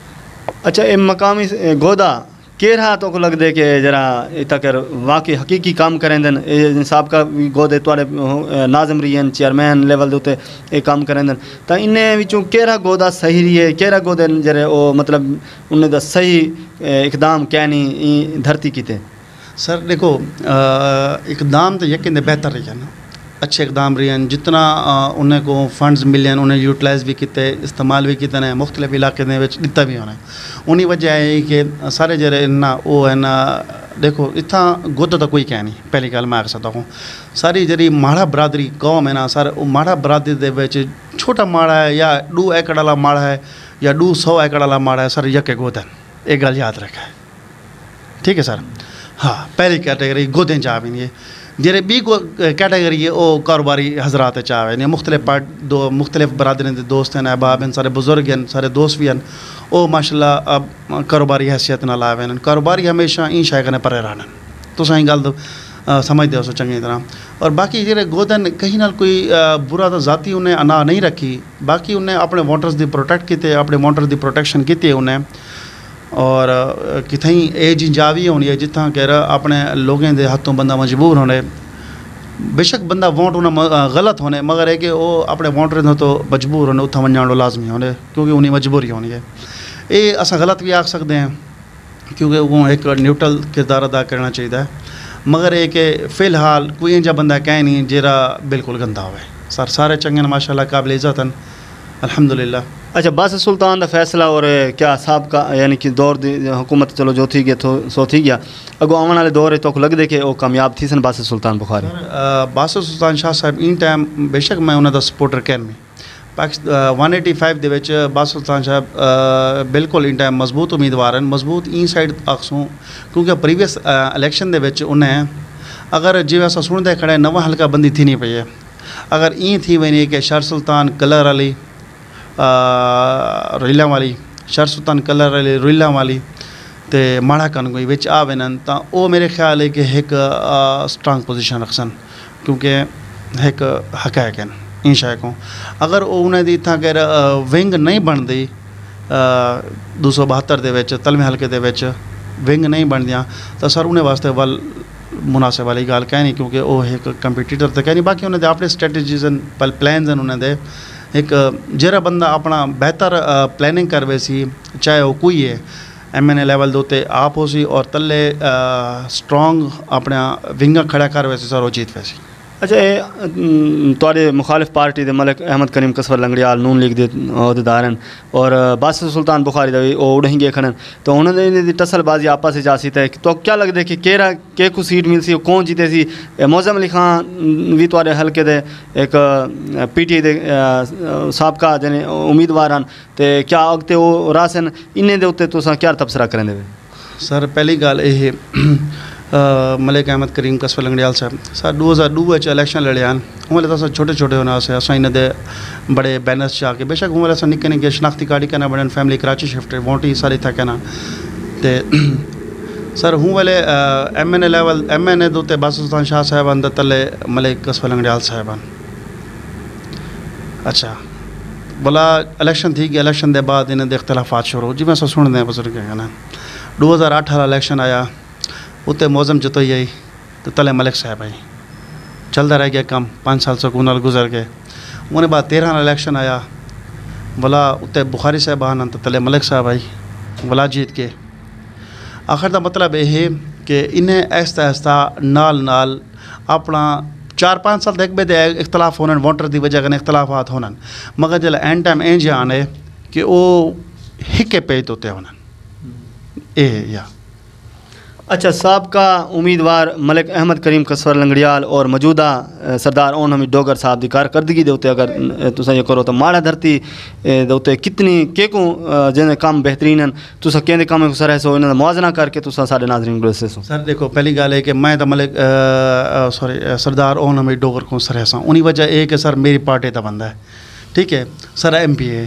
اچھا یہ مقامی گودا کیرا تو کو لگ دے کہ جرا تکر واقعی حقیقی کام کریں دن سابقہ گودے توڑے ناظم رہی چیئرمین لیول دے یہ کام کریں دن تو انہیں وچوں کیرا گودا صحیح رہی ہے کیرا گودے جرے او مطلب انہیں دا صحیح اقدام کہنی دھرتی کیتے؟ سر دیکھو اقدام تو یقین دے بہتر رہی ہے نا اچھے اقدام رہی ہیں جتنا انہیں کو فنڈز ملے ہیں انہیں یوٹیلائز بھی کیتے استعمال بھی کیتے ہیں مختلف علاقے دے وچ دتا بھی ہونا ہے انہی وجہ ہے کہ سارے جڑے نا وہ ہے نا دیکھو اتنا گود تو کوئی کہہ نہیں پہلی گل میں آکھ سکتا ہوں ساری جڑی ماڑا برادری قوم ہے نا سر وہ ماڑا برادری دے وچ چھوٹا ماڑا ہے یا 2 ایکڑ والا ماڑا ہے یا 200 ایکڑ والا ماڑا ہے سر یکے گود ہے ایک گل یاد رکھا ہے ٹھیک ہے سر. ہاں پہلی کیٹیگری گودیں چاہ بھی نہیں ہے جڑے بی کیٹیگری ہے وہ کاروباری حضرات چاہ ہیں مختلف مختلف برادری دے دوست ہیں احباب ہیں سارے بزرگ ہیں سارے دوست بھی ہیں وہ ماشاءاللہ اب کاروباری حیثیت نہ لاوے ہیں کاروباری ہمیشہ این شے کنے پرے رہنا تو صحیح گل سمجھتے ہو سو چنگی طرح. اور باقی جڑے گودن کہیں نہ کوئی برا تو ذاتی انہیں انا نہیں رکھی باقی انہیں اپنے ووٹرز دی پروٹیکٹ کیتے اپنے ووٹر دی پروٹیکشن کیتی انہیں اور کتیں ایج جاوی ہونی ہے جتنا کہ اپنے لوگوں دے ہاتھوں بندہ مجبور ہونے بے شک بندہ ووٹ ہونا غلط ہونے مگر ہے کہ وہ اپنے ووٹر تو مجبور ہونے اتنا ونجاؤ لازمی ہونے کیونکہ انہیں مجبوری ہونی ہے یہ اصل غلط بھی آکھ سکتے ہیں کیونکہ وہ ایک نیوٹرل کردار ادا کرنا چاہیے مگر یہ کہ فی الحال کوئی انجا بندہ کہیں نہیں جیرا بالکل گندا ہوئے سر سارے چنگے ماشاء اللہ قابل عزت ہیں الحمدللہ. اچھا باسط سلطان دا فیصلہ اور کیا سابقہ یعنی کہ دور دی حکومت چلو جو تھی گیا سو تھی گیا اگو آنے والے دور تو لگ دے کہ وہ کامیاب تھی سن باسط سلطان بخاری؟ باسط سلطان شاہ صاحب ان ٹائم بے شک میں انہوں دا سپورٹر کہن میں 185 دے وچ باسط سلطان صاحب بالکل ان ٹائم مضبوط امیدوار ہیں مضبوط این سائڈ آخسوں کیونکہ پریویس الیکشن دے وچ انہیں اگر جی ویسا سن دے کھڑے نواں حلقہ بندی تھی نہیں پئی ہے اگر این تھی ونی کہ شر سلطان کلر علی رویلا والی شر سلطان کلر علی رویلا والی تے ماڑا کنگوئی وچ آوینن تا او میرے خیال ہے کہ ایک سٹرانگ پوزیشن رکھسن کیونکہ ایک حقائق ہیں ان شاء کو اگر وہ انہیں دی تھا کہ ونگ نہیں بن دی 272 دے وچ تلویں حلقے دے وچ ونگ نہیں بن دیا تو سر انہیں واسطے ول مناسب والی گال کہنی کیونکہ وہ ایک کمپیٹیٹر تے کہنی باقی انہیں دے اپنے اسٹریٹجیز پلانز ہیں انہیں دے ایک جہاں بندہ اپنا بہتر پلاننگ کروے سی چاہے وہ کوئی ہے MNA لیول دوتے آپ ہو سی اور تلے سٹرانگ اپنا ونگا کھڑا کروے سی سر وہ جیت ویسی. اچھا تھوڑے مخالف پارٹی دے ملک احمد کریم کسور لنگڑیال نون لیگ دے عہدیدار ہیں اور باسط سلطان بخاری دے وہ اڑیں گے کھڑن تو انہوں نے دی ٹسل بازی آپس سے جاسی تے تو کیا لگ دے کہ کیرا کے کو سیٹ مل سی کون جیتے سی؟ معظم علی خان بھی تھوڑے حلقے دے ایک PTI دے سابقہ جنے امیدوار ہیں تے کیا اگتے وہ راسن انہیں دے اتنے تو کیا تبصرہ کریں دے؟ سر پہلی گل یہ ملک احمد کریم قصبہ لنگڑیال صاحب سر 2002 الیکشن لڑے ہیں ہوں تو چھوٹے چھوٹے ہونا سے اصل ان بڑے بینرس چاہ کے بے شک ہوں اصل نکے نکے شناختی کارڈ کہنا بڑے فیملی کراچی شفٹ ووٹ ہی ساری تھا کہنا تے سر ہوں والے ایم این اے لیول ایم این اے دوتے باسط سلطان شاہ صاحب تلے ملک قصبہ لنگڑیال صاحب اچھا بلا الیکشن تھی کہ الیکشن دے بعد انہیں دے اختلافات شروع جی میں سو سن دیں بزرگ کہنا 2018 الیکشن آیا اتنے موزم جتوئی آئی تو تلے ملک صاحب آئی چلتا رہ گیا کم 5 سال سکون گزر گئے انہیں بعد 13 الیکشن آیا بلا اتنے بخاری صاحب آن تو تلے ملک صاحب آئی بلا جیت کے آخر دا مطلب یہ ہے کہ انہیں ایستا ایستا نال اپنا 4-5 سال تک بے اختلاف ہونا ووٹر دی وجہ کنے اختلافات ہونا مگر جل اینڈ ٹائم اینج آنے کہ وہ ہکے پیت ہوتے ہونا یا اچھا سابقہ امیدوار ملک احمد کریم قصبہ لنگڑیال اور موجودہ سردار اون حمید ڈوگر صاحب دی کارکردگی دے اوتے اگر تساں یہ کرو تو ماڑا دھرتی دے اوتے کتنی کو جن کام بہترین ہیں تساں کیندے کام کو سر ہے سو انہاں دا موازنہ کر کے تساں ساڈے ناظرین کو دسو سر دیکھو پہلی گل ہے کہ میں تو ملک سردار اون حمید ڈوگر کو سر ہے انہی وجہ یہ کہ سر میری پارٹی دا بندہ ہے ٹھیک ہے سر ایم پی اے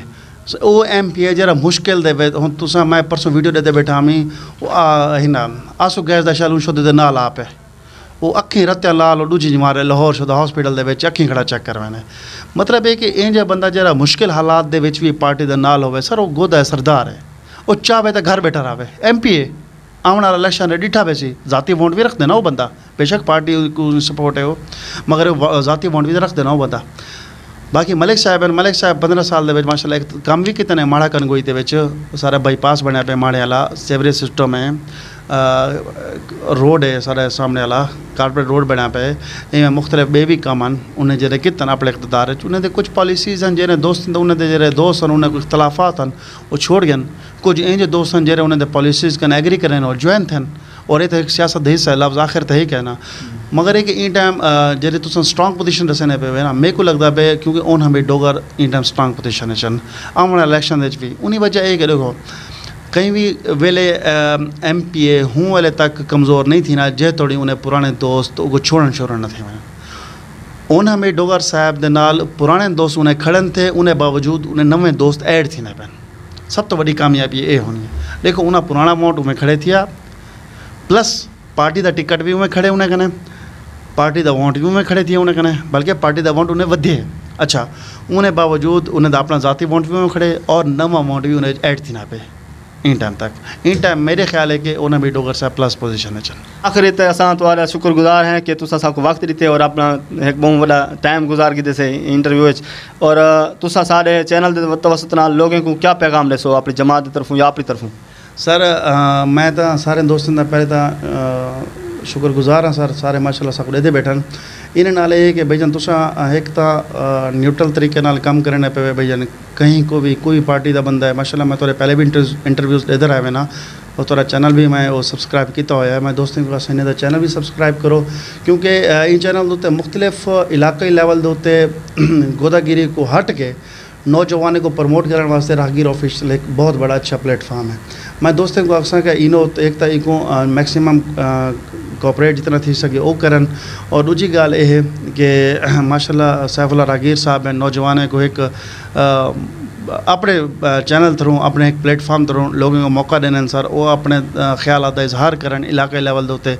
وہ ایم پی اے جرا مشکل دے ہوں تساں میں پرسوں ویڈیو دے بیٹھا ہمیں وہ ہنا آسو گیس دا شال شدے دے نال آپ ہے وہ اکھیں رتیا لال اور دوجی مارے لاہور شدہ ہاسپٹل دے وچ اکھیں کھڑا چیک کروائے مطلب ہے کہ انجا بندہ جرا مشکل حالات دے وچ بھی پارٹی دا نال ہوئے سر وہ گودا ہے سردار ہے وہ چاہے تو گھر بیٹھا رہے ایم پی اے آمن والا الیکشن ڈٹھا پہ سی ذاتی ووٹ بھی رکھ دینا وہ بندہ بے شک پارٹی کو سپورٹ ہے وہ مگر ذاتی ووٹ بھی رکھ دینا وہ بندہ باقی ملک صاحب 15 سال دے ماشاء اللہ ایک کام بھی کتنے ماڑا کن گوئی تے سارا بائی پاس بنیا پہ ماڑے والا سیوریج سسٹم ہے روڈ ہے سارے سامنے والا کارپوریٹ روڈ بنیا پہ مختلف بے بھی کام ہیں انہیں جڑے کتنے اپنے اقتدار ہے انہیں کچھ پالیسیز ہیں جنہیں دوست انہیں جڑے دوست ہیں انہیں کوئی اختلافات ہیں وہ چھوڑ گئے کچھ انج دوست ہیں جڑے انہیں پالیسیز کن ایگری کریں اور جوائن تھے اور یہ تو ایک سیاست حصہ ہے لفظ آخر تو ہی کہنا مگر یہ کہ ان ٹائم جی تم سٹرانگ پوزیشن رسنے پہ ہوئے نا میرے کو لگتا پہ کیونکہ اون Hameed Dogar in time strong position چن آمن الیکشن بھی انہیں وجہ یہ کہ دیکھو کہیں بھی ویلے ایم پی اے ہوں ویلے تک کمزور نہیں تھی نا جے توڑی انہیں پرانے دوست کو چھوڑن نہ تھے اون حمید ڈوگر صاحب دے نال پرانے دوست انہیں کھڑن تھے انہیں باوجود انہیں نویں دوست ایڈ تھی نہ پہن سب تو بڑی کامیابی یہ ہونی ہے دیکھو انہیں پرانا ووٹ انہیں کھڑے تھیا پلس پارٹی دا ٹکٹ بھی انہیں کھڑے انہیں کنے پارٹی دا ووٹ بھی انہیں کھڑے تھے انہیں کنے بلکہ پارٹی دا ووٹ انہیں ودھے اچھا انہیں باوجود انہیں اپنا ذاتی ووٹ بھی انہیں کھڑے اور نواں ووٹ بھی انہیں ایڈ تھی نہ پہ ان ٹائم تک ان ٹائم میرے خیال ہے کہ انہیں بھی ڈوگر صاحب پلس پوزیشن ہے چل آخر تے اساں تمہارا شکر گزار ہیں کہ تساں سب کو وقت دیتے اور اپنا ایک بہت بڑا ٹائم گزار کی سے انٹرویو اور تساں سارے چینل دے توسط نال لوگوں کو کیا پیغام دے سو اپنی جماعت کی طرفوں یا اپنی طرفوں سر میں تو سارے دوستوں کا پہلے تو شکر گزار ہاں سر سارے ماشاء اللہ سب دے بیٹھن انہیں نال یہ کہ بھائی جان تساں ایک تو نیوٹرل طریقے نال کام کرنے پہ بھائی جان کہیں کو بھی کوئی پارٹی دا بندہ ہے ماشاء اللہ میں تھوڑے پہلے بھی انٹرویوز ادھر آئے ہوئے نا اور تھوڑا چینل بھی میں وہ سبسکرائب کیتا ہوا ہے میں دوستوں کو سننے دا چینل بھی سبسکرائب کرو کیونکہ ان چینل دوتے مختلف علاقائی لیول دوتے گودا گیری کو ہٹ کے نوجوانے کو پروموٹ کرنے واسطے راہگیر آفیشیل ایک بہت بڑا اچھا پلیٹ فارم ہے میں دوستوں کو اکثر کہ انہوں ایک تو کو میکسیمم کوپریٹ جتنا تھی سکے وہ کرن اور دوسری گال یہ ہے کہ ماشاء اللہ سیف اللہ راہگیر صاحب ہیں نوجوانوں کو ایک اپنے چینل تھرو اپنے ایک پلیٹ فارم تھرو لوگوں کو موقع دینے سر وہ اپنے خیالات کا اظہار کرن علاقائی لیول دوتے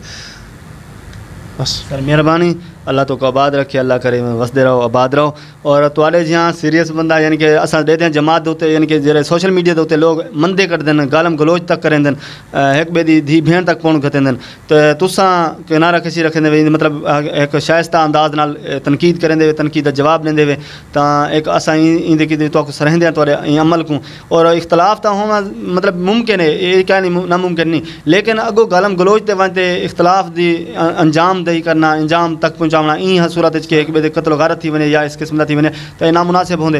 بس سر مہربانی اللہ تو کو آباد رکھے اللہ کرے وسدے رہو آباد رہو اور تھوڑے جہاں سیریس بندہ یعنی کہ اصل دے دیں جماعت ہوتے یعنی کہ جڑے سوشل میڈیا ہوتے لوگ مندے کر دیں گالم گلوچ تک کریں دیں ایک بے دی بھین تک پہنچ گھتے دیں تو تساں کنارہ کسی رکھیں دے مطلب ایک شائستہ انداز نال تنقید کریں دے تنقید دا جواب دیں دے تا ایک اساں این دے کی تو سرہندے ہیں تھوڑے عمل کو اور اختلاف تا ہونا مطلب ممکن ہے یہ کیا نہیں ناممکن نہیں لیکن اگو گالم گلوچ تے وانتے اختلاف دی انجام دہی کرنا انجام تک پہنچاونا این صورت ہے کہ ایک بے قتل و غارت تھی ونے یا اس قسم دا تھی ونے تو یہ نامناسب ہوندے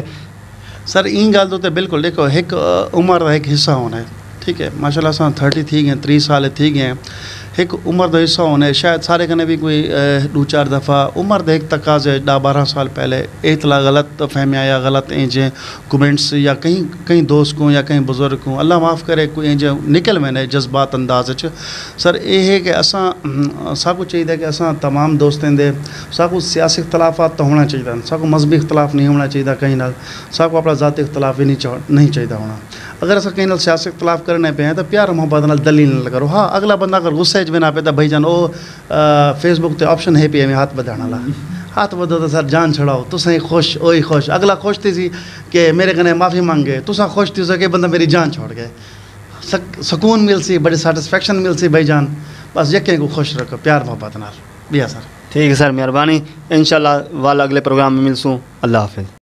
سر این گال تو بالکل دیکھو ایک عمر کا ایک حصہ ہونا ہے ٹھیک ہے ماشاء اللہ 30 تھی گئے 30 سال تھی گئے ایک عمر دا حصہ ہونے شاید سارے کنے بھی کوئی 2-4 دفعہ عمر دے ایک تقاضے 10-12 سال پہلے اطلاع غلط فہمی آیا غلط اینجے کمنٹس یا کہیں دوست کو یا کہیں بزرگ کو اللہ معاف کرے کوئی اینجے نکل میں نے جذبات انداز سر یہ ہے کہ اساں سب کو چاہیے کہ اساں تمام دوستیں دے سب کو سیاسی اختلافات تو ہونا چاہیے سب کو مذہبی اختلاف نہیں ہونا چاہیے کہیں نہ سب کو اپنا ذاتی اختلاف بھی نہیں چاہیے ہونا اگر ایسا کہیں نہ سیاسی اختلاف کرنے پہ ہیں تو پیار محبت نال دلیل نہ کرو ہاں اگلا بندہ اگر غصے میں نہ پہ تو بھائی جان وہ فیس بک تے آپشن ہے پی میں ہاتھ بدھانا لا ہاتھ بدھو تو سر جان چھڑاؤ تو سہیں خوش وہی خوش اگلا خوش تھی سی کہ میرے کنے معافی مانگے تو سا خوش تھی کہ بندہ میری جان چھوڑ گئے سکون مل سی بڑی سیٹسفیکشن مل سی بھائی جان بس یقین کو خوش رکھو پیار محبت نال بیا سر ٹھیک ہے سر مہربانی انشاءاللہ والا اگلے پروگرام میں ملسوں اللہ حافظ